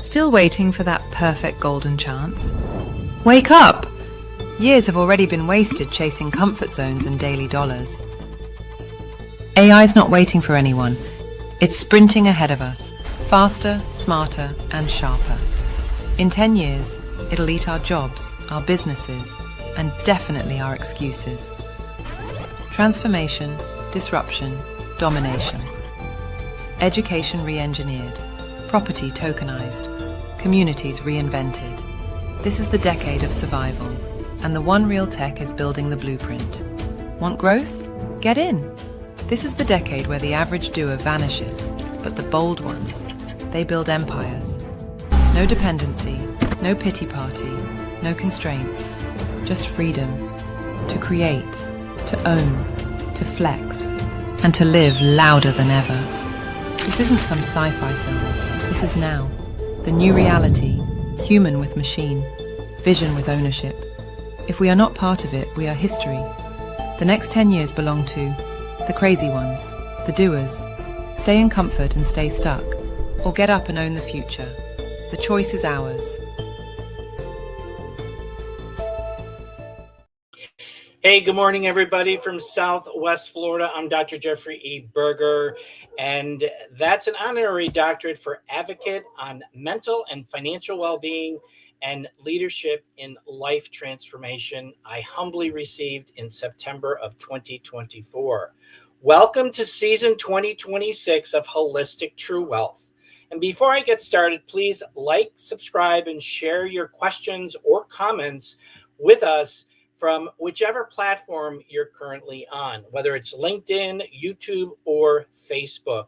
Still waiting for that perfect golden chance? Wake up! Years have already been wasted chasing comfort zones and daily dollars. AI's not waiting for anyone. It's sprinting ahead of us, faster, smarter, and sharper. In 10 years, it'll eat our jobs, our businesses, and definitely our excuses. Transformation, disruption, domination. Education re-engineered, property tokenized, communities reinvented. This is the decade of survival, and the One Real Tech is building the blueprint. Want growth? Get in. This is the decade where the average doer vanishes, but the bold ones, they build empires. No dependency, no pity party, no constraints, just freedom to create, to own, to flex, and to live louder than ever. This isn't some sci-fi film. This is now. The new reality, human with machine, vision with ownership. If we are not part of it, we are history. The next 10 years belong to the crazy ones, the doers. Stay in comfort and stay stuck, or get up and own the future. The choice is ours. Hey, good morning, everybody from Southwest Florida. I'm Dr. Jeffrey E. Berger, and that's an honorary doctorate for advocate on mental and financial well-being and leadership in life transformation I humbly received in September of 2024. Welcome to season 2026 of Holistic True Wealth. And before I get started, please like, subscribe, and share your questions or comments with us from whichever platform you're currently on, whether it's LinkedIn, YouTube, or Facebook.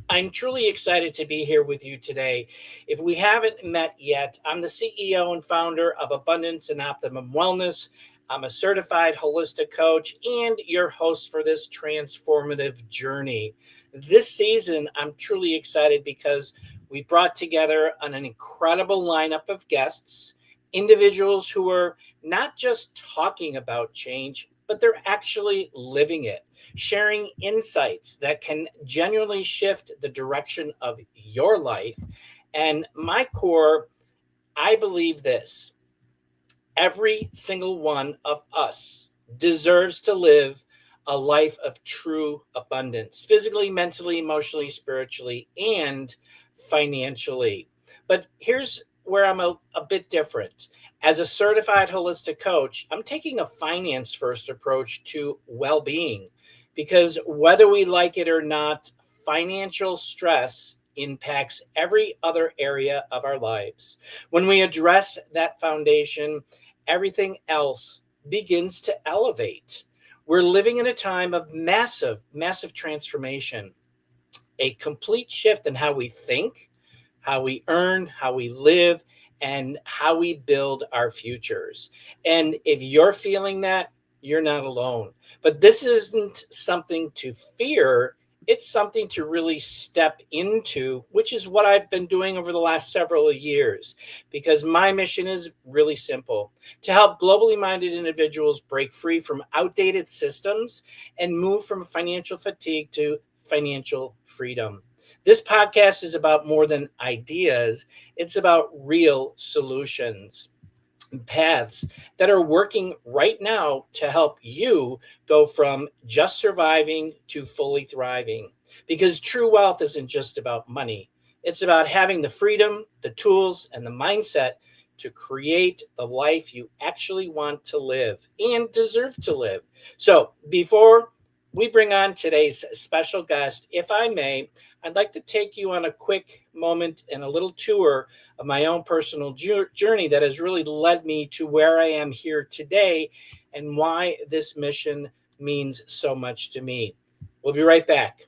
I'm truly excited to be here with you today. If we haven't met yet, I'm the CEO and founder of Abundance and Optimum Wellness. I'm a certified holistic coach and your host for this transformative journey. This season, I'm truly excited because we brought together an incredible lineup of guests, individuals who are not just talking about change, but they're actually living it, sharing insights that can genuinely shift the direction of your life. And my core, I believe this: every single one of us deserves to live a life of true abundance, physically, mentally, emotionally, spiritually, and financially. But here's where I'm a bit different. As a certified holistic coach, I'm taking a finance first approach to well-being, because whether we like it or not, financial stress impacts every other area of our lives. When we address that foundation, everything else begins to elevate. We're living in a time of massive transformation, a complete shift in how we think, how we earn, how we live, and how we build our futures. And if you're feeling that, you're not alone. But this isn't something to fear. It's something to really step into, which is what I've been doing over the last several years, because my mission is really simple: to help globally minded individuals break free from outdated systems and move from financial fatigue to financial freedom. This podcast is about more than ideas. It's about real solutions, paths that are working right now to help you go from just surviving to fully thriving. Because true wealth isn't just about money. It's about having the freedom, the tools, and the mindset to create the life you actually want to live and deserve to live. So before we bring on today's special guest, if I may, I'd like to take you on a quick moment and a little tour of my own personal journey that has really led me to where I am here today and why this mission means so much to me. We'll be right back.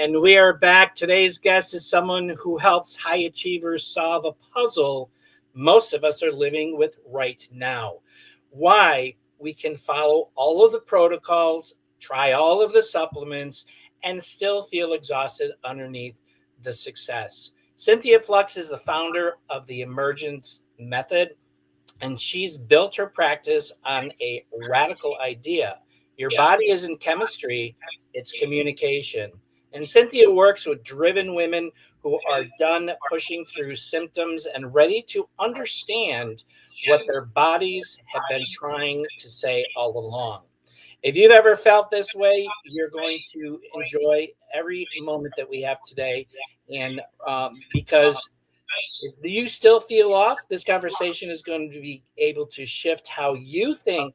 And we are back. Today's guest is someone who helps high achievers solve a puzzle most of us are living with right now. Why we can follow all of the protocols, try all of the supplements, and still feel exhausted underneath the success. Cynthia Fluck is the founder of the Emergence Method, and she's built her practice on a radical idea. Your body isn't chemistry, it's communication. And Cynthia works with driven women who are done pushing through symptoms and ready to understand what their bodies have been trying to say all along. If you've ever felt this way, you're going to enjoy every moment that we have today. And because if you still feel off, this conversation is going to be able to shift how you think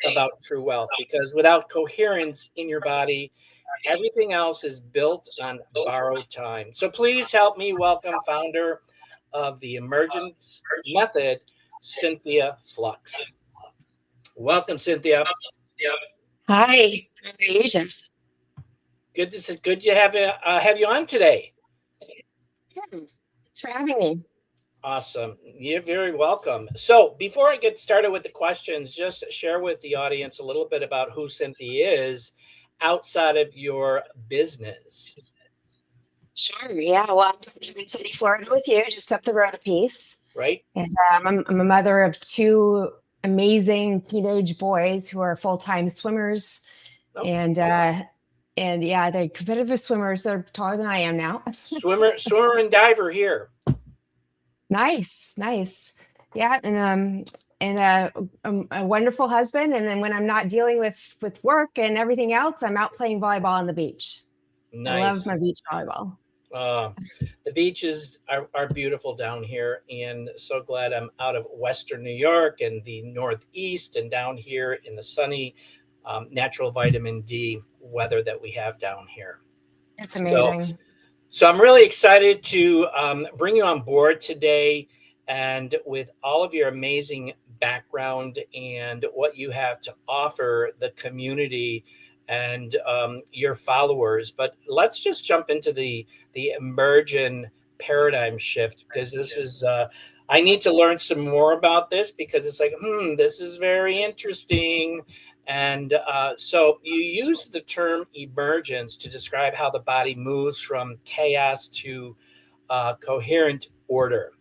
about true wealth, because without coherence in your body, everything else is built on borrowed time. So please help me welcome founder of the Emergence Method, Cynthia Fluck. Welcome, Cynthia. Hi, how are you, Jeff? Good to have you on today. Thanks for having me. Awesome. You're very welcome. So before I get started with the questions, just share with the audience a little bit about who Cynthia is outside of your business. Sure. Yeah. Well, I'm in City, Florida with you, just up the road a piece. Right. And I'm a mother of two amazing teenage boys who are full-time swimmers. Oh. And yeah, they're competitive swimmers. They're taller than I am now. Swimmer and diver here. Nice. Yeah. And a wonderful husband. And then when I'm not dealing with work and everything else, I'm out playing volleyball on the beach. Nice. I love my beach volleyball. The beaches are beautiful down here, and so glad I'm out of Western New York and the Northeast and down here in the sunny natural vitamin D weather that we have down here. It's amazing. So I'm really excited to bring you on board today, and with all of your amazing background and what you have to offer the community and your followers. But let's just jump into the emergent paradigm shift, because this is I need to learn some more about this, because it's like, this is very interesting. And so you use the term emergence to describe how the body moves from chaos to coherent order.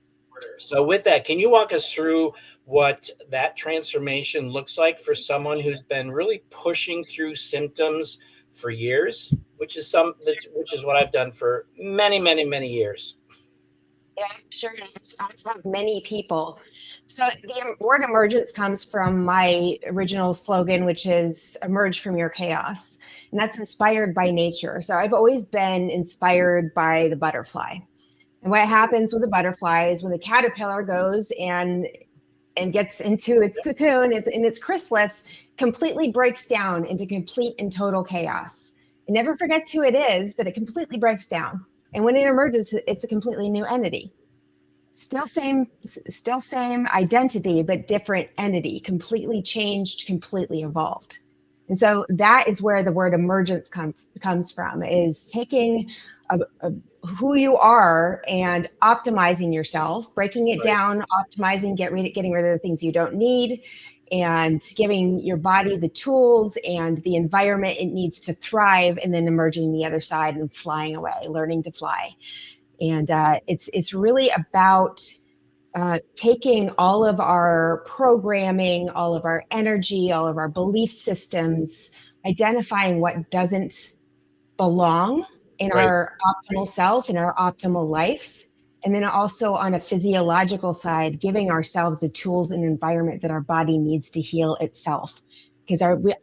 So with that, can you walk us through what that transformation looks like for someone who's been really pushing through symptoms for years, which is what I've done for many, many, many years? Yeah, sure. It's not many people. So the word emergence comes from my original slogan, which is emerge from your chaos. And that's inspired by nature. So I've always been inspired by the butterfly. And what happens with the butterfly is when the caterpillar goes and gets into its cocoon and its chrysalis, completely breaks down into complete and total chaos. It never forgets who it is, but it completely breaks down. And when it emerges, it's a completely new entity. Still same identity, but different entity, completely changed, completely evolved. And so that is where the word emergence comes from, is taking who you are and optimizing yourself, breaking it down, optimizing, getting rid of the things you don't need, and giving your body the tools and the environment it needs to thrive, and then emerging the other side and flying away, learning to fly. And it's really about taking all of our programming, all of our energy, all of our belief systems, identifying what doesn't belong in our optimal self, in our optimal life. And then also on a physiological side, giving ourselves the tools and environment that our body needs to heal itself. Because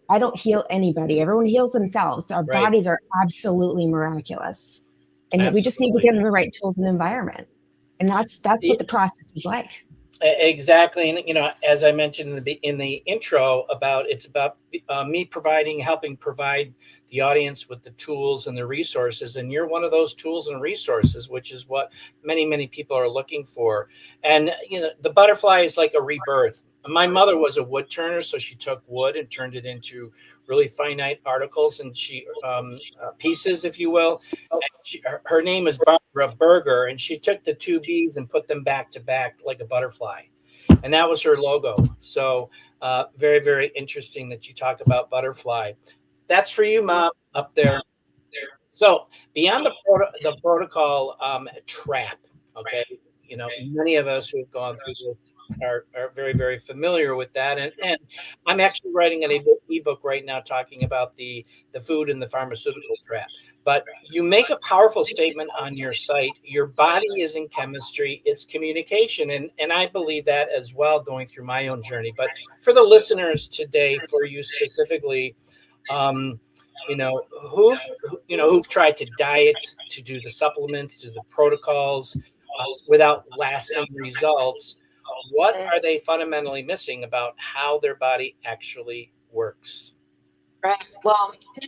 I don't heal anybody. Everyone heals themselves. Our bodies are absolutely miraculous. And we just need to give them the right tools and environment. And that's what the process is like. Exactly. And, as I mentioned in the intro, it's about me helping provide the audience with the tools and the resources. And you're one of those tools and resources, which is what many, many people are looking for. And, the butterfly is like a rebirth. My mother was a wood turner, so she took wood and turned it into really finite articles and pieces, if you will. And her name is Barbara Berger, and she took the two beads and put them back to back like a butterfly, and that was her logo. So very, very interesting that you talk about butterfly. That's for you, Mom, up there. So beyond the protocol trap, okay, many of us who have gone through this are very, very familiar with that. And I'm actually writing an ebook right now talking about the food and the pharmaceutical trap. But you make a powerful statement on your site. Your body is in chemistry, it's communication. And I believe that as well going through my own journey. But for the listeners today, for you specifically, who've tried to diet, to do the supplements, to the protocols without lasting results, what are they fundamentally missing about how their body actually works? Right. Well, two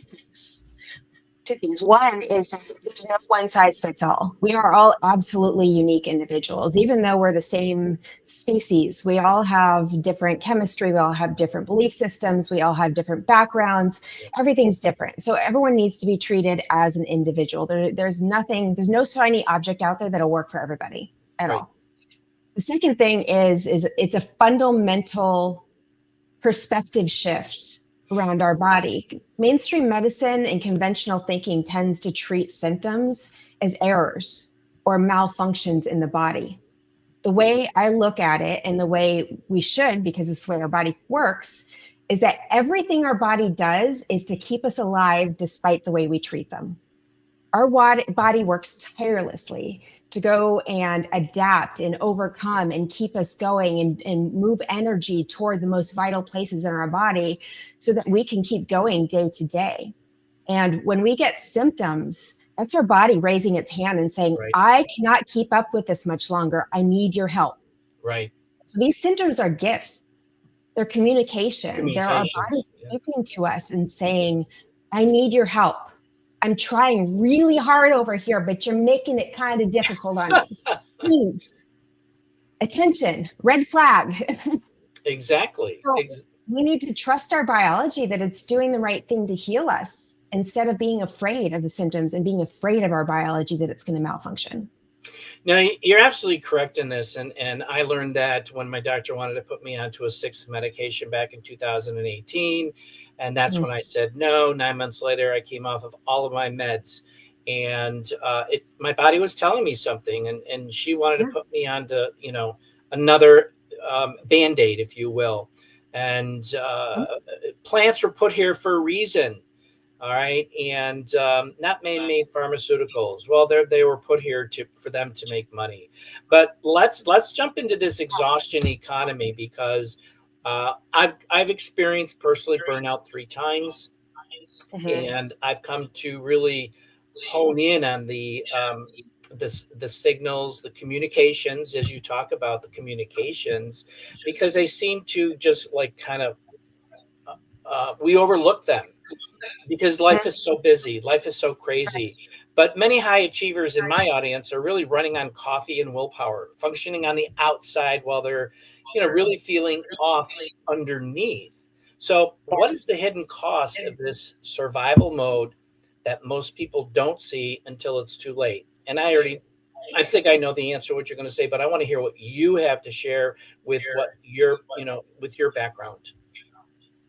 things. One is that there's no one size fits all. We are all absolutely unique individuals. Even though we're the same species, we all have different chemistry, we all have different belief systems, we all have different backgrounds. Everything's different. So everyone needs to be treated as an individual. There's no shiny object out there that'll work for everybody at all. The second thing is it's a fundamental perspective shift around our body. Mainstream medicine and conventional thinking tends to treat symptoms as errors or malfunctions in the body. The way I look at it, and the way we should, because it's the way our body works, is that everything our body does is to keep us alive despite the way we treat them. Our body works tirelessly to go and adapt and overcome and keep us going and move energy toward the most vital places in our body so that we can keep going day to day. And when we get symptoms, that's our body raising its hand and saying, I cannot keep up with this much longer. I need your help. Right. So these symptoms are gifts. They're communication. They're our bodies speaking to us and saying, I need your help. I'm trying really hard over here, but you're making it kind of difficult on me. Please, attention, red flag. Exactly. So we need to trust our biology that it's doing the right thing to heal us instead of being afraid of the symptoms and being afraid of our biology that it's going to malfunction. No, you're absolutely correct in this. And I learned that when my doctor wanted to put me onto a sixth medication back in 2018. And that's when I said no. 9 months later, I came off of all of my meds. And my body was telling me something. And she wanted to put me onto, another Band-Aid, if you will. And plants were put here for a reason. All right. And not man-made pharmaceuticals. Well, they were put here for them to make money. But let's jump into this exhaustion economy, because I've experienced personally burnout 3 times. And I've come to really hone in on the signals, the communications, as you talk about the communications, because they seem to just like kind of we overlook them. Because life is so busy, life is so crazy. But many high achievers in my audience are really running on coffee and willpower, functioning on the outside while they're, really feeling off underneath. So what is the hidden cost of this survival mode that most people don't see until it's too late? And I think I know the answer, what you're going to say, but I want to hear what you have to share with what with your background.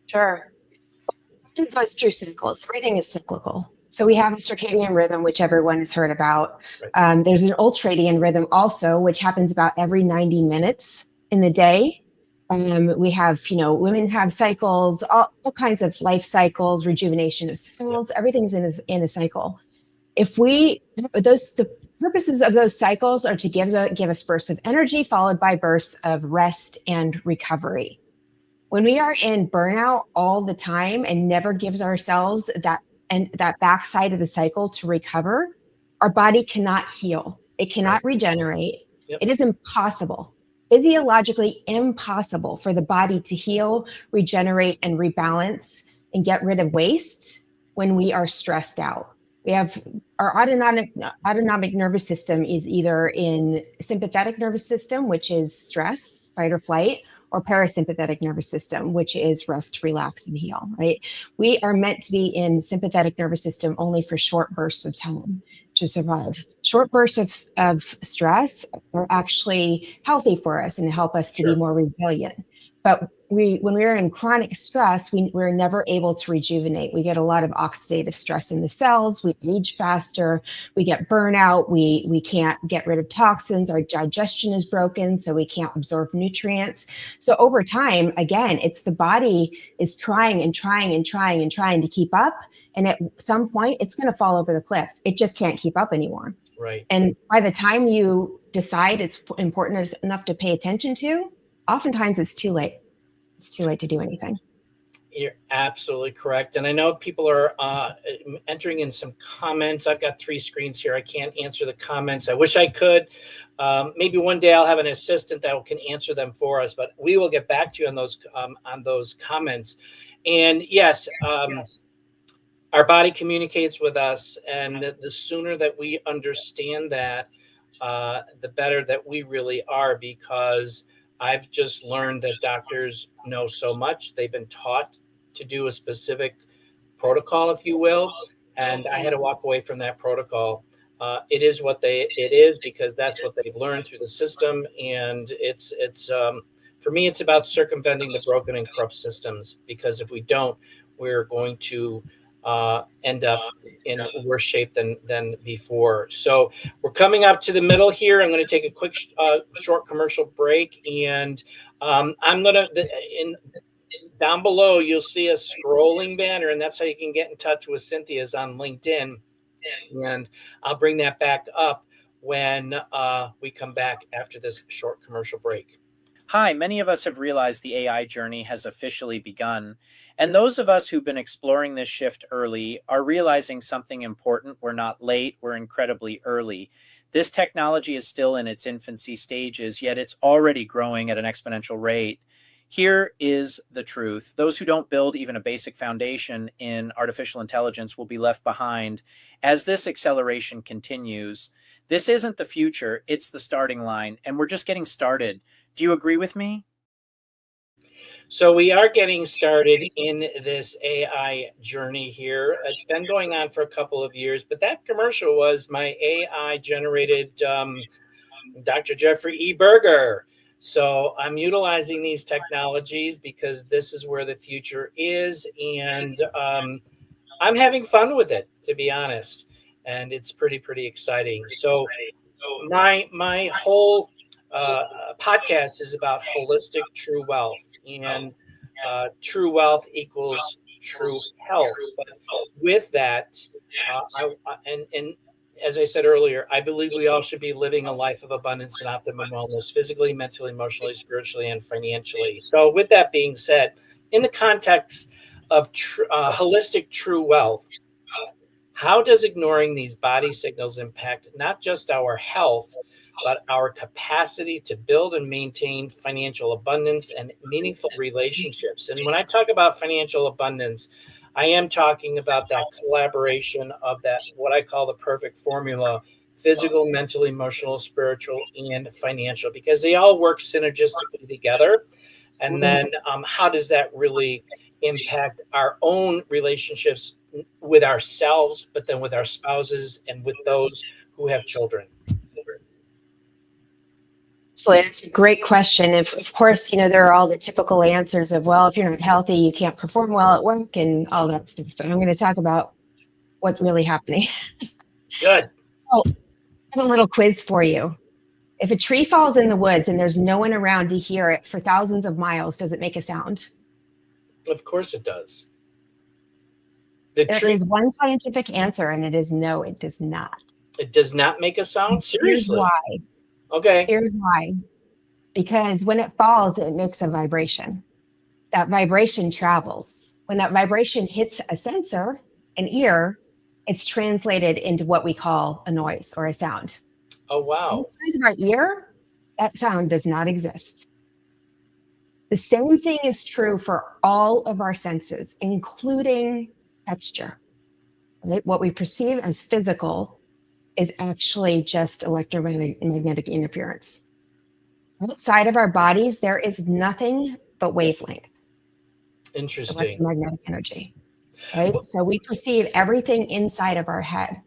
Sure. It goes through cycles. Everything is cyclical. So we have a circadian rhythm, which everyone has heard about. There's an ultradian rhythm also, which happens about every 90 minutes in the day. We have, women have cycles, all kinds of life cycles, rejuvenation of cells. Everything's in a cycle. The purposes of those cycles are to give us bursts of energy followed by bursts of rest and recovery. When we are in burnout all the time and never gives ourselves that backside of the cycle to recover, our body cannot heal. It cannot regenerate. It is impossible, physiologically impossible for the body to heal, regenerate, and rebalance and get rid of waste when we are stressed out. We have our autonomic nervous system is either in sympathetic nervous system, which is stress, fight or flight, or parasympathetic nervous system, which is rest, relax, and heal, right? We are meant to be in sympathetic nervous system only for short bursts of time to survive. Short bursts of stress are actually healthy for us and help us to be more resilient. But when we're in chronic stress, we're never able to rejuvenate. We get a lot of oxidative stress in the cells. We age faster. We get burnout. We can't get rid of toxins. Our digestion is broken, so we can't absorb nutrients. So over time, again, it's the body is trying and trying and trying and trying to keep up. And at some point, it's going to fall over the cliff. It just can't keep up anymore. Right. And by the time you decide it's important enough to pay attention to, oftentimes it's too late. It's too late to do anything. You're absolutely correct. And I know people are entering in some comments. I've got 3 screens here. I can't answer the comments. I wish I could. Maybe one day I'll have an assistant that can answer them for us, but we will get back to you on those comments. And yes, our body communicates with us, and the sooner that we understand that, the better that we really are, because I've just learned that doctors know so much. They've been taught to do a specific protocol, if you will, and I had to walk away from that protocol. It is what it is, because that's what they've learned through the system, and it's for me, it's about circumventing the broken and corrupt systems, because if we don't, we're going to end up in a worse shape than before. So we're coming up to the middle here. I'm going to take a quick short commercial break, and I'm going to down below you'll see a scrolling banner, and that's how you can get in touch with Cynthia's on LinkedIn, and I'll bring that back up when we come back after this short commercial break. Hi, many of us have realized the AI journey has officially begun. And those of us who've been exploring this shift early are realizing something important. We're not late, we're incredibly early. This technology is still in its infancy stages, yet it's already growing at an exponential rate. Here is the truth. Those who don't build even a basic foundation in artificial intelligence will be left behind as this acceleration continues. This isn't the future, it's the starting line, and we're just getting started. Do you agree with me? So we are getting started in this AI journey here. It's been going on for a couple of years, but that commercial was my AI generated Dr. Jeffrey E. Berger. So I'm utilizing these technologies because this is where the future is, and I'm having fun with it, to be honest, and it's pretty exciting. So my whole podcast is about holistic true wealth, and true wealth equals true health. But with that, and as I said earlier, I believe we all should be living a life of abundance and optimum wellness, physically, mentally, emotionally, spiritually, and financially. So with that being said, in the context of holistic true wealth, how does ignoring these body signals impact not just our health, but our capacity to build and maintain financial abundance and meaningful relationships? And when I talk about financial abundance, I am talking about that collaboration of that, what I call the perfect formula: physical, mental, emotional, spiritual, and financial, because they all work synergistically together. And then how does that really impact our own relationships with ourselves, but then with our spouses and with those who have children? So it's a great question. Of course, there are all the typical answers of, well, if you're not healthy, you can't perform well at work and all that stuff. But I'm going to talk about what's really happening. Good. Oh, I have a little quiz for you. If a tree falls in the woods and there's no one around to hear it for thousands of miles, does it make a sound? Of course it does. There is one scientific answer, and it is no, it does not. It does not make a sound? Seriously? Here's why. Okay. Here's why. Because when it falls, it makes a vibration. That vibration travels. When that vibration hits a sensor, an ear, it's translated into what we call a noise or a sound. Oh, wow. Inside of our ear, that sound does not exist. The same thing is true for all of our senses, including texture. Right? What we perceive as physical is actually just electromagnetic interference. outside of our bodies, there is nothing but wavelength, Interesting. electromagnetic energy, right? So we perceive everything inside of our head.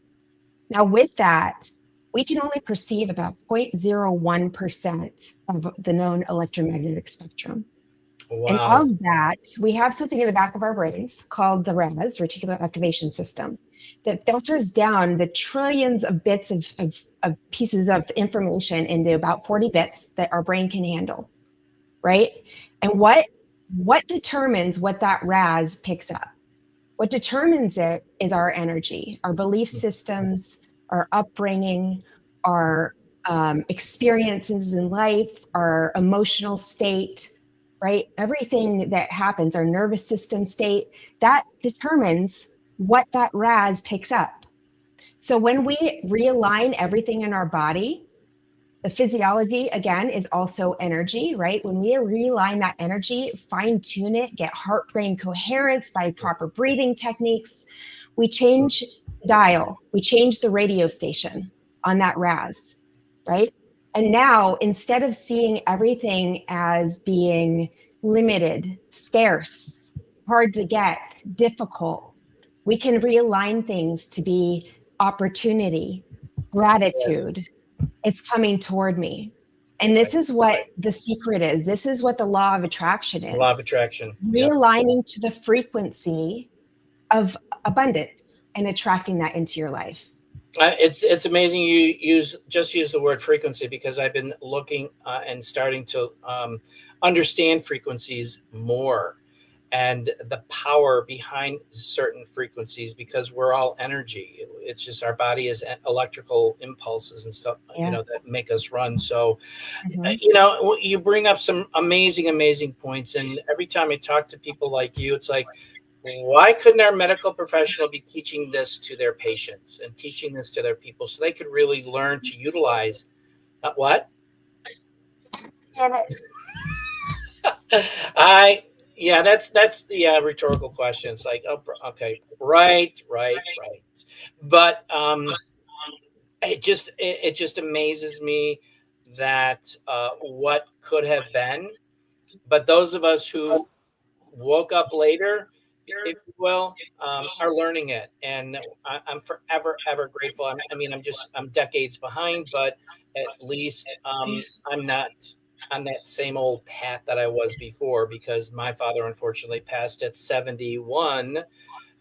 Now, with that, we can only perceive about 0.01% of the known electromagnetic spectrum. And Wow. of that, we have something in the back of our brains called the RAS, reticular activation system, that filters down the trillions of bits of pieces of information into about 40 bits that our brain can handle, right? And what determines what that RAS picks up? What determines it is our energy, our belief systems, our upbringing, our experiences in life, our emotional state, right? Everything that happens, our nervous system state, that determines what that RAS picks up. So when we realign everything in our body, the physiology, again, is also energy, right? When we realign that energy, fine tune it, get heart brain coherence by proper breathing techniques, we change the dial, we change the radio station on that RAS, right? And now, instead of seeing everything as being limited, scarce, hard to get, difficult, we can realign things to be opportunity, gratitude. It's coming toward me. And this is what the secret is. This is what the law of attraction Law of is. attraction. Yep. Realigning to the frequency of abundance and attracting that into your life. It's amazing you use the word frequency, because I've been looking and starting to understand frequencies more, and the power behind certain frequencies, because we're all energy. It's just our body is electrical impulses and stuff, that make us run. So, you bring up some amazing points. And every time I talk to people like you, it's like, why couldn't our medical professional be teaching this to their patients and teaching this to their people so they could really learn to utilize what? That's the rhetorical question. It's like, oh, okay, right. But it just amazes me that what could have been. But those of us who woke up later, if you will, are learning it, and I'm forever ever grateful. I'm decades behind, but at least I'm not on that same old path that I was before, because my father unfortunately passed at 71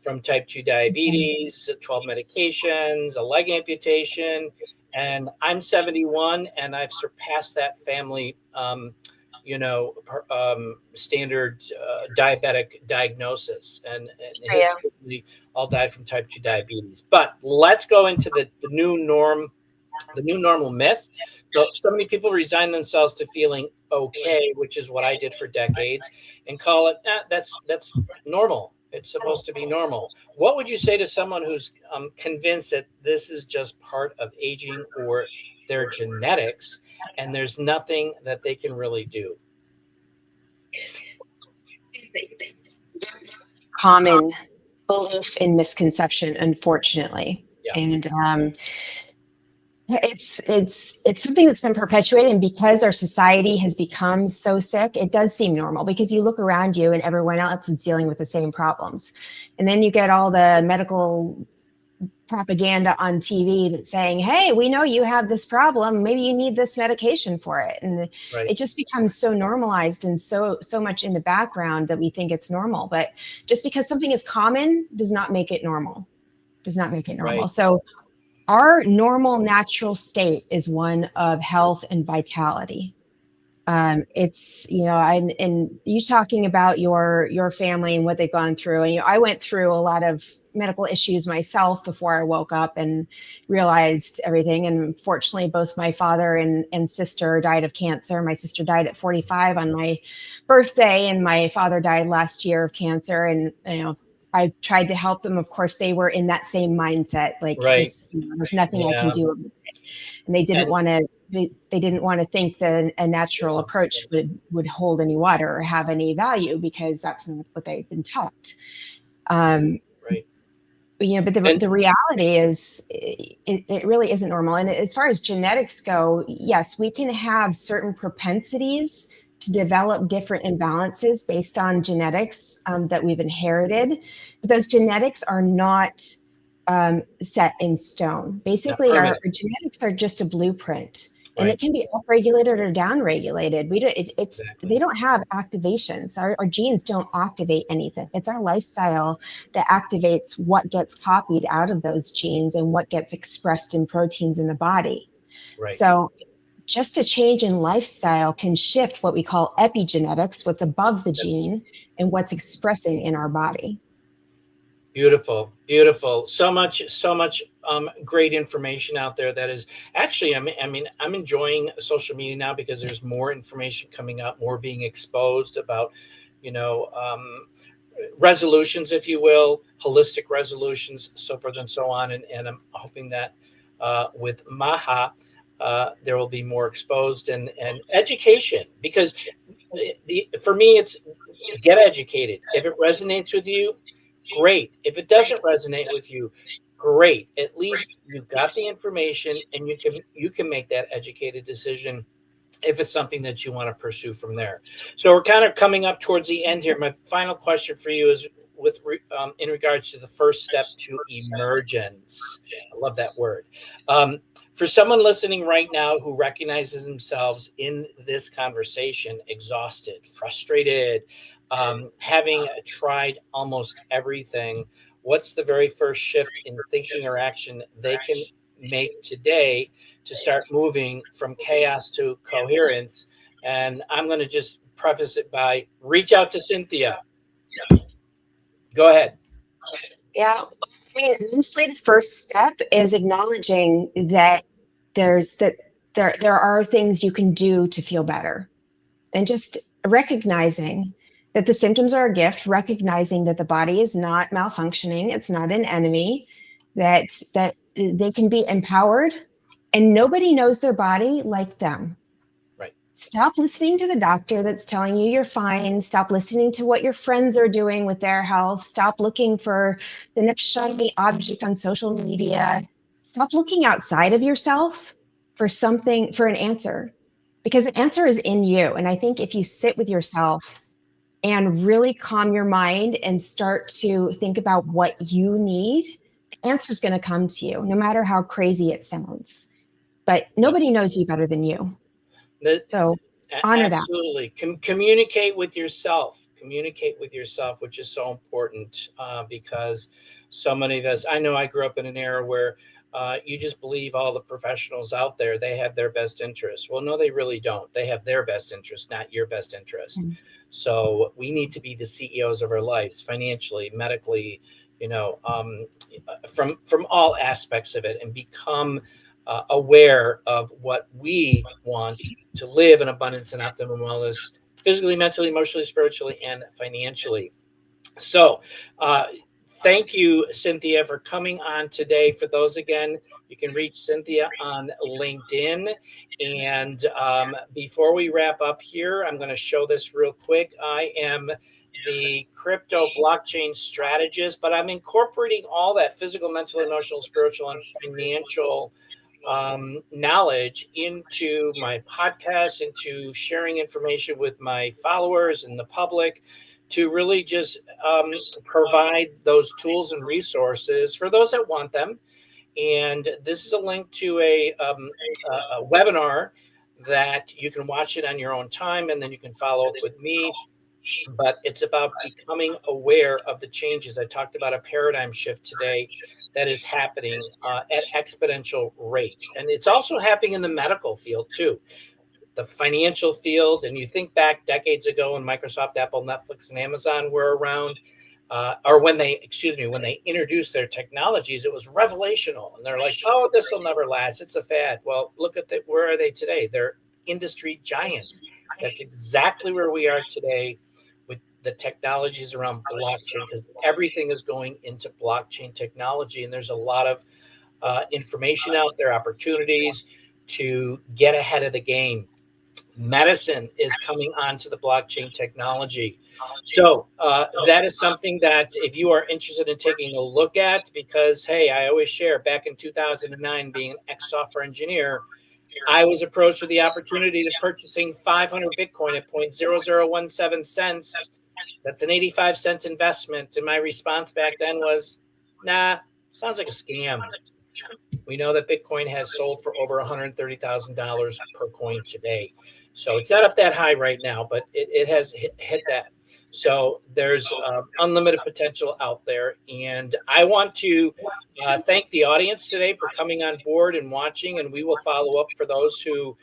from type 2 diabetes, 12 medications, a leg amputation, and I'm 71, and I've surpassed that family standard diabetic diagnosis, and his family all died from type 2 diabetes. But let's go into the new norm, the new normal myth. So many people resign themselves to feeling okay, which is what I did for decades, and call it that's normal. It's supposed to be normal. What would you say to someone who's convinced that this is just part of aging or their genetics, and there's nothing that they can really do? Common belief and misconception, unfortunately. Yeah. And it's something that's been perpetuated, and because our society has become so sick, it does seem normal, because you look around you and everyone else is dealing with the same problems. And then you get all the medical propaganda on TV that's saying, hey, we know you have this problem, maybe you need this medication for it. And it just becomes so normalized and so much in the background that we think it's normal. But just because something is common does not make it normal. Right. So our normal natural state is one of health and vitality. It's, and you talking about your family and what they've gone through. And I went through a lot of medical issues myself before I woke up and realized everything. And fortunately, both my father and sister died of cancer. My sister died at 45 on my birthday, and my father died last year of cancer. And, I tried to help them. Of course, they were in that same mindset, like this, there's nothing I can do about it. And they didn't want to. They didn't want to think that a natural approach would hold any water or have any value, because that's not what they've been taught. But And the reality is it really isn't normal. And as far as genetics go, yes, we can have certain propensities to develop different imbalances based on genetics that we've inherited. But those genetics are not set in stone. not Basically, our permanent. genetics are just a blueprint. And Right. it can be upregulated or downregulated. Exactly. They don't have activations. Our genes don't activate anything. It's our lifestyle that activates what gets copied out of those genes and what gets expressed in proteins in the body. Right. So just a change in lifestyle can shift what we call epigenetics, what's above the gene, and what's expressing in our body. Beautiful, beautiful. So much, great information out there. That is actually, I'm enjoying social media now because there's more information coming up, more being exposed about, you know, resolutions, if you will, holistic resolutions, so forth and so on. And I'm hoping that with Maha, there will be more exposed and education, because for me, it's get educated. If it resonates with you, great. If it doesn't resonate with you, great. At least you got the information and you can make that educated decision if it's something that you want to pursue from there. So we're kind of coming up towards the end here. My final question for you is in regards to the first step to emergence. I love that word. For someone listening right now who recognizes themselves in this conversation, exhausted, frustrated, having tried almost everything, what's the very first shift in thinking or action they can make today to start moving from chaos to coherence? And I'm going to just preface it by reach out to Cynthia. Go ahead. Yeah. I mean, honestly, the first step is acknowledging that there are things you can do to feel better, and just recognizing that the symptoms are a gift, recognizing that the body is not malfunctioning, it's not an enemy, that they can be empowered, and nobody knows their body like them. Right. Stop listening to the doctor that's telling you you're fine. Stop listening to what your friends are doing with their health. Stop looking for the next shiny object on social media. Stop looking outside of yourself for something, for an answer, because the answer is in you. And I think if you sit with yourself and really calm your mind and start to think about what you need, the answer is going to come to you, no matter how crazy it sounds. But nobody knows you better than you. That, So honor that. absolutely. Communicate with yourself. Communicate with yourself, which is so important, because so many of us, I know I grew up in an era where you just believe all the professionals out there, they have their best interest. Well, no, they really don't. They have their best interest, not your best interest. Mm-hmm. So we need to be the CEOs of our lives, financially, medically, from all aspects of it, and become aware of what we want to live in abundance and optimum wellness, physically, mentally, emotionally, spiritually, and financially. So thank you, Cynthia, for coming on today. For those, again, you can reach Cynthia on LinkedIn. And before we wrap up here, I'm going to show this real quick. I am the crypto blockchain strategist, but I'm incorporating all that physical, mental, emotional, spiritual, and financial knowledge into my podcast, into sharing information with my followers and the public, to really just provide those tools and resources for those that want them. And this is a link to a webinar that you can watch it on your own time, and then you can follow up with me. But it's about becoming aware of the changes. I talked about a paradigm shift today that is happening at exponential rate. And it's also happening in the medical field too, the financial field. And you think back decades ago when Microsoft, Apple, Netflix, and Amazon were around, or when they introduced their technologies, it was revelational. And they're like, oh, this will never last. It's a fad. Well, look at where are they today? They're industry giants. That's exactly where we are today with the technologies around blockchain, because everything is going into blockchain technology. And there's a lot of information out there, opportunities to get ahead of the game. medicine is coming onto the blockchain technology. So that is something that if you are interested in taking a look at, because, hey, I always share back in 2009, being an ex-software engineer, I was approached with the opportunity of purchasing 500 Bitcoin at 0.0017 cents. That's an 85-cent investment. And my response back then was, nah, sounds like a scam. We know that Bitcoin has sold for over $130,000 per coin today. So it's not up that high right now, but it has hit that. So there's unlimited potential out there. And I want to thank the audience today for coming on board and watching. And we will follow up for those who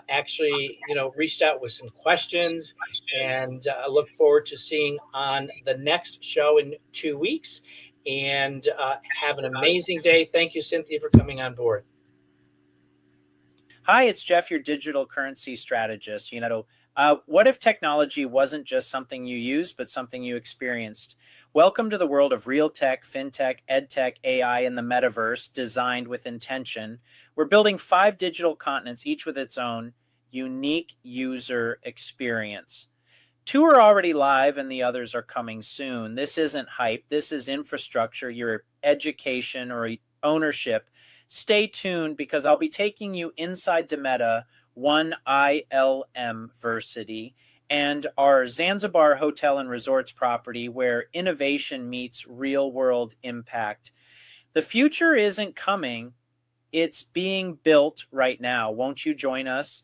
actually, reached out with some questions. And I look forward to seeing on the next show in 2 weeks. And have an amazing day. Thank you, Cynthia, for coming on board. Hi, it's Jeff, your digital currency strategist. What if technology wasn't just something you used, but something you experienced? Welcome to the world of real tech, fintech, edtech, AI, and the metaverse, designed with intention. We're building 5 digital continents, each with its own unique user experience. 2 are already live and the others are coming soon. This isn't hype. This is infrastructure, your education or ownership. Stay tuned because I'll be taking you inside the Meta, 1ILM Versity, and our Zanzibar Hotel and Resorts property where innovation meets real world impact. The future isn't coming. It's being built right now. Won't you join us?